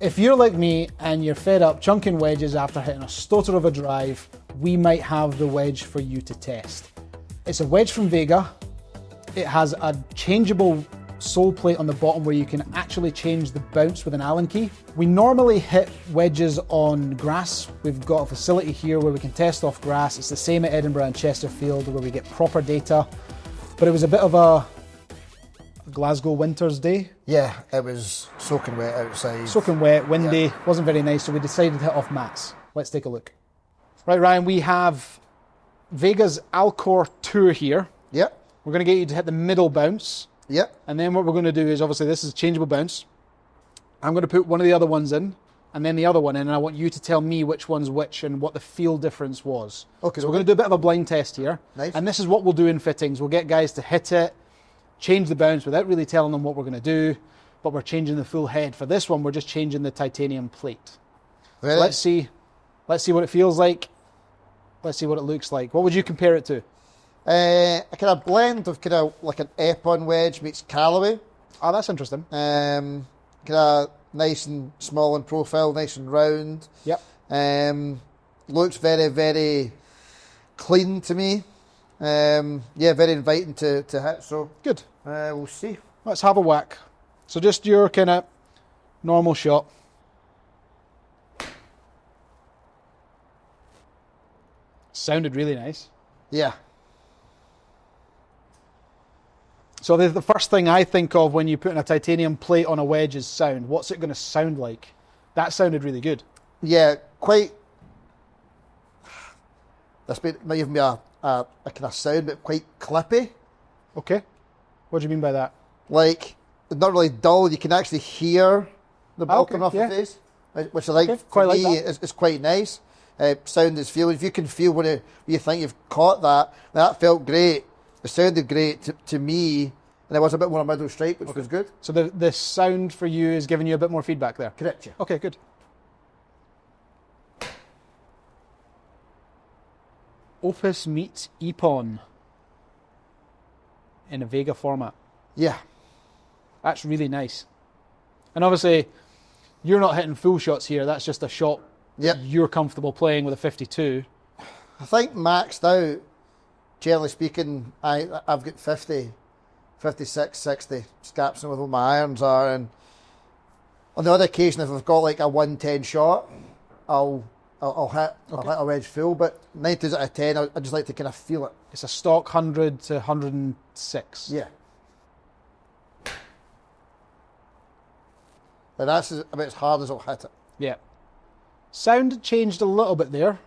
If you're like me and you're fed up chunking wedges after hitting a stoter of a drive, we might have the wedge for you to test. It's a wedge from Vega. It has a changeable sole plate on the bottom where you can actually change the bounce with an Allen key. We normally hit wedges on grass. We've got a facility here where we can test off grass. It's the same at Edinburgh and Chesterfield where we get proper data. But it was a bit of a Glasgow winter's day. Yeah, it was soaking wet outside. Soaking wet, windy, wasn't very nice, so we decided to hit off mats. Let's take a look. Right, Ryan, we have Vega's Alcor Tour here. Yep. We're going to get you to hit the middle bounce. Yep. And then what we're going to do is, obviously this is changeable bounce. I'm going to put one of the other ones in, and then the other one in, and I want you to tell me which one's which and what the feel difference was. Okay. So we're going to do a bit of a blind test here. Nice. And this is what we'll do in fittings. We'll get guys to hit it, change the bounce without really telling them what we're going to do, but we're changing the full head. For this one, we're just changing the titanium plate. Really? Let's see what it feels like. Let's see what it looks like. What would you compare it to? A kind of blend of kind of like an Epon wedge meets Callaway. Oh, that's interesting. Kind of nice and small in profile, nice and round. Yep. Looks very, very clean to me. Yeah, very inviting to hit. So Good. we'll see. Let's have a whack. So just your kind of normal shot. Sounded really nice. Yeah. So the first thing I think of when you put in a titanium plate on a wedge is sound. What's it going to sound like? That sounded really good. Yeah, quite. This might even be a kind of sound, but quite clippy. Okay. What do you mean by that? Like, not really dull. You can actually hear the bottom off yeah. the face, which I like. Okay, For quite like me, that. it's quite nice. Sound is feel. If you can feel when you think you've caught that felt great. It sounded great to me, and it was a bit more a middle strike, which was good. So the sound for you is giving you a bit more feedback there? Correct, yeah. Okay, good. Opus meets Epon in a Vega format. Yeah. That's really nice. And obviously, you're not hitting full shots here. That's just a shot Yep. you're comfortable playing with a 52. I think maxed out, generally speaking, I've got 50, 56, 60 scaps with what my irons are, and on the other occasion, if I've got like a 110 shot, I'll hit a wedge full. But 9 times out of 10, I just like to kind of feel it. It's a stock 100 to 106. Yeah. And that's about as hard as I'll hit it. Yeah. Sound changed a little bit there.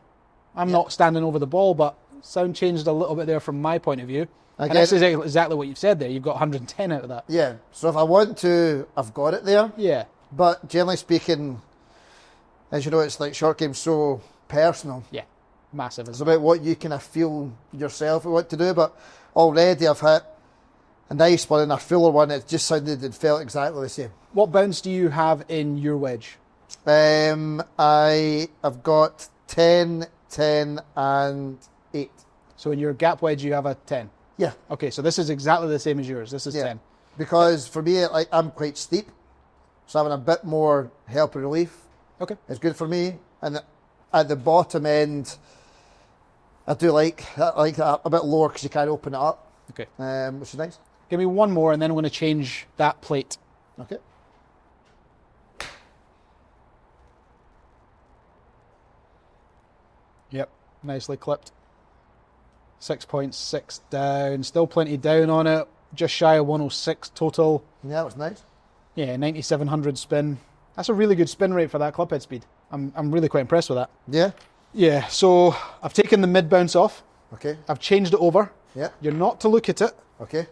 I'm not standing over the ball, but sound changed a little bit there from my point of view. And that's exactly what you've said there. You've got 110 out of that. Yeah. So if I want to, I've got it there. Yeah. But generally speaking, as you know, it's like short game's so personal. Yeah. Massive. It's about what you kind of feel yourself what to do. But already I've hit a nice one and a fuller one. It just sounded and felt exactly the same. What bounce do you have in your wedge? I have got 10, 10 and 8. So in your gap wedge, you have a 10. Yeah. Okay, so this is exactly the same as yours. This is 10. Because for me, like I'm quite steep, so having a bit more help and relief Okay. is good for me. And at the bottom end, I do like that a bit lower because you can't open it up, Okay. which is nice. Give me one more, and then I'm going to change that plate. Okay. Yep, nicely clipped. 6.6 down, still plenty down on it. Just shy of 106 total. Yeah, that was nice. Yeah, 9,700 spin. That's a really good spin rate for that club head speed. I'm really quite impressed with that. Yeah. Yeah, so I've taken the mid bounce off. Okay. I've changed it over. Yeah. You're not to look at it. Okay.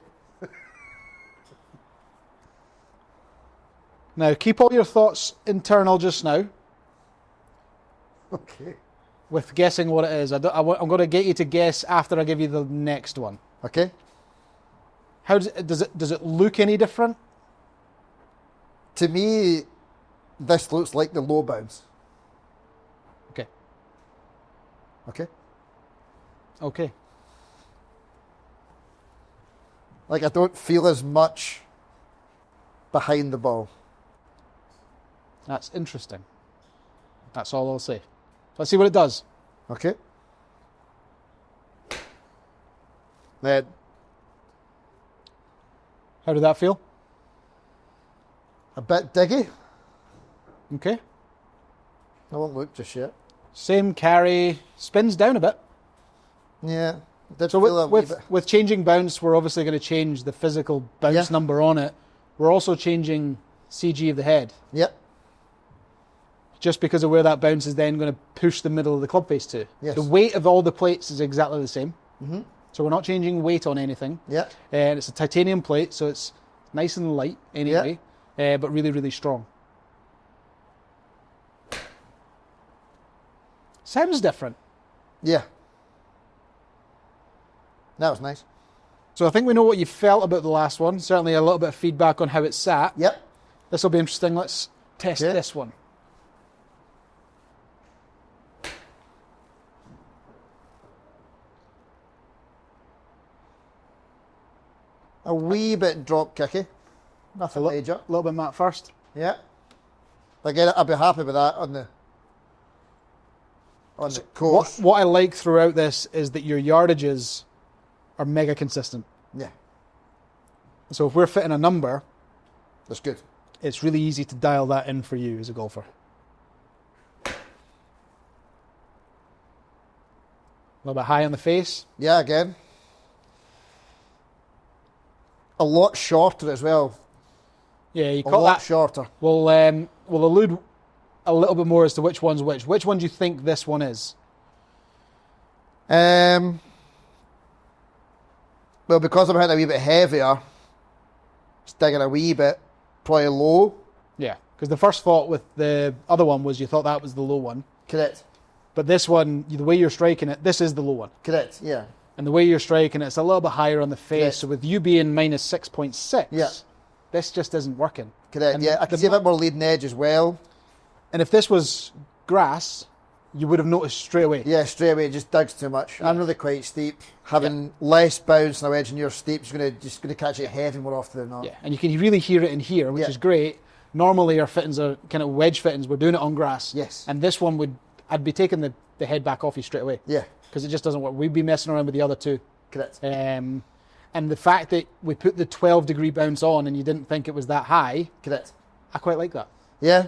Now, keep all your thoughts internal just now Okay. with guessing what it is. I'm going to get you to guess after I give you the next one. Okay. How does it look any different? To me, this looks like the low bounce. Okay. Okay. Okay. Like I don't feel as much behind the ball. That's interesting. That's all I'll say. Let's see what it does. Okay. Then, How did that feel? a bit diggy. Okay. I won't look just yet. Same carry, spins down a bit. Yeah. Did So feel a wee bit. with changing bounce, we're obviously going to change the physical bounce number on it. We're also changing CG of the head, Yep. just because of where that bounce is then going to push the middle of the club face to. Yes. The weight of all the plates is exactly the same. Mm-hmm. So we're not changing weight on anything. Yeah. And it's a titanium plate, so it's nice and light anyway, but really, really strong. Sounds different. Yeah. That was nice. So I think we know what you felt about the last one. Certainly a little bit of feedback on how it sat. Yep. This will be interesting. Let's test Okay. this one. A wee bit drop kicky. Nothing major. A little bit Matt first. Yeah. Again, I'd be happy with that on the course. What I like throughout this is that your yardages are mega consistent. Yeah. So if we're fitting a number, That's good. it's really easy to dial that in for you as a golfer. A little bit high on the face. Yeah, again. A lot shorter as well. Yeah, you A call lot that. shorter. We'll allude a little bit more as to which one's which. Which one do you think this one is? Well, because I'm hitting a wee bit heavier, it's digging a wee bit, probably low. Yeah, because the first thought with the other one was you thought that was the low one. Correct. But this one, the way you're striking it, this is the low one. Correct, yeah. And the way you're striking it, it's a little bit higher on the face. Correct. So with you being minus 6.6, Yeah. this just isn't working. Correct, And yeah. I can see a bit more leading edge as well. And if this was grass, you would have noticed straight away. Yeah, straight away, it just digs too much. I'm really quite steep. Having less bounce on a wedge and you're steep is just going to catch it heavy more often than not. Yeah, and you can really hear it in here, which Yeah. is great. Normally our fittings are kind of wedge fittings. We're doing it on grass. Yes. And this one I'd be taking the head back off you straight away. Yeah, Because it just doesn't work. We'd be messing around with the other two. correct. And the fact that we put the 12-degree bounce on and you didn't think it was that high, Correct. I quite like that. Yeah,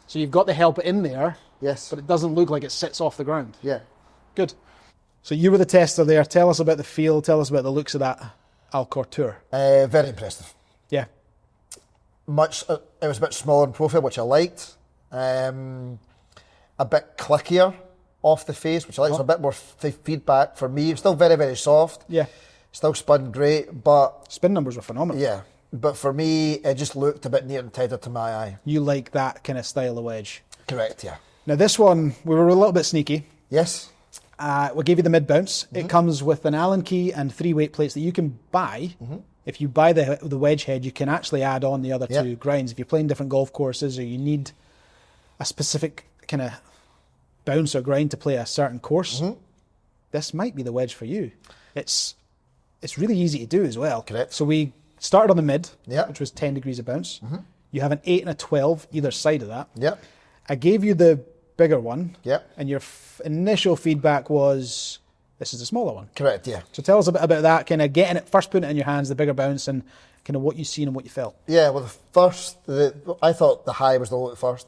So you've got the help in there, yes. but it doesn't look like it sits off the ground. Yeah. Good. So you were the tester there. Tell us about the feel. Tell us about the looks of that Alcor Tour. Very impressive. Yeah. It was a bit smaller in profile, which I liked. A bit clickier off the face, which I liked. So a bit more feedback for me. It's still very, very soft. Yeah. Still spun great, but Spin numbers were phenomenal. yeah. But for me, it just looked a bit near and tighter to my eye. You like that kind of style of wedge. Correct, yeah. Now this one, we were a little bit sneaky. Yes. We gave you the mid bounce. It comes with an Allen key and 3 weight plates that you can buy. If you buy the wedge head, you can actually add on the other two grinds. If you're playing different golf courses or you need a specific kind of bounce or grind to play a certain course, this might be the wedge for you. It's really easy to do as well. Correct. So we started on the mid, Yeah. which was 10 degrees of bounce. You have an 8 and a 12 either side of that. Yep. I gave you the bigger one, Yep. and your initial feedback was this is the smaller one. Correct, yeah. So tell us a bit about that, kind of getting it, first putting it in your hands, the bigger bounce, and kind of what you've seen and what you felt. Yeah, well, I thought the high was the low at first.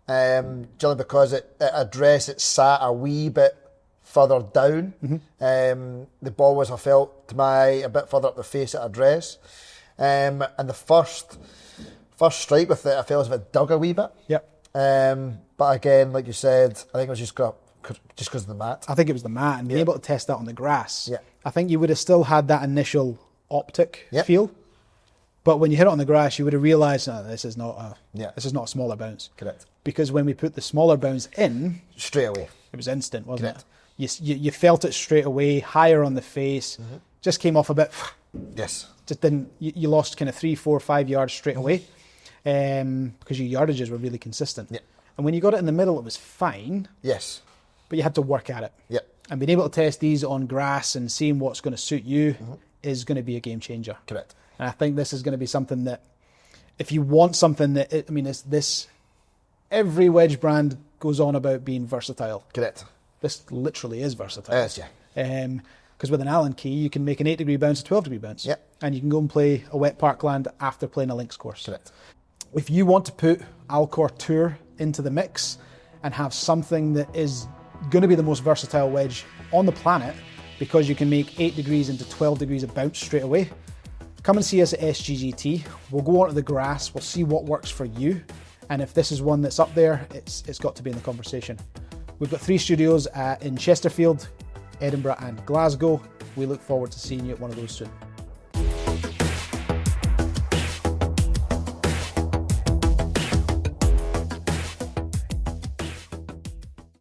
Generally because it addressed, it sat a wee bit further down. The ball was, I felt, to my eye, a bit further up the face at address. And the first strike with it, I felt as if it dug a wee bit. Yep. But again, like you said, I think it was just because of the mat. I think it was the mat and being able to test that on the grass. Yeah. I think you would have still had that initial optic Yep. feel, but when you hit it on the grass, you would have realised this is not a smaller bounce. Correct. Because when we put the smaller bounce in, Straight away. it was instant, wasn't Correct. it? You felt it straight away, higher on the face, just came off a bit. Yes. Just didn't. You lost kind of 3, 4, 5 yards straight away, because your yardages were really consistent. Yeah. And when you got it in the middle, it was fine, Yes. but you had to work at it. Yeah. And being able to test these on grass and seeing what's going to suit you is going to be a game changer. Correct. And I think this is going to be something that, if you want something that, this Every wedge brand goes on about being versatile. Correct. This literally is versatile. Yes, yeah. Because with an Allen key, you can make an 8-degree bounce a 12-degree bounce. Yep. And you can go and play a wet parkland after playing a links course. Correct. If you want to put Alcor Tour into the mix and have something that is going to be the most versatile wedge on the planet, because you can make 8 degrees into 12 degrees of bounce straight away, come and see us at SGGT. We'll go onto the grass, we'll see what works for you. And if this is one that's up there, it's got to be in the conversation. We've got 3 studios in Chesterfield, Edinburgh and Glasgow. We look forward to seeing you at one of those soon.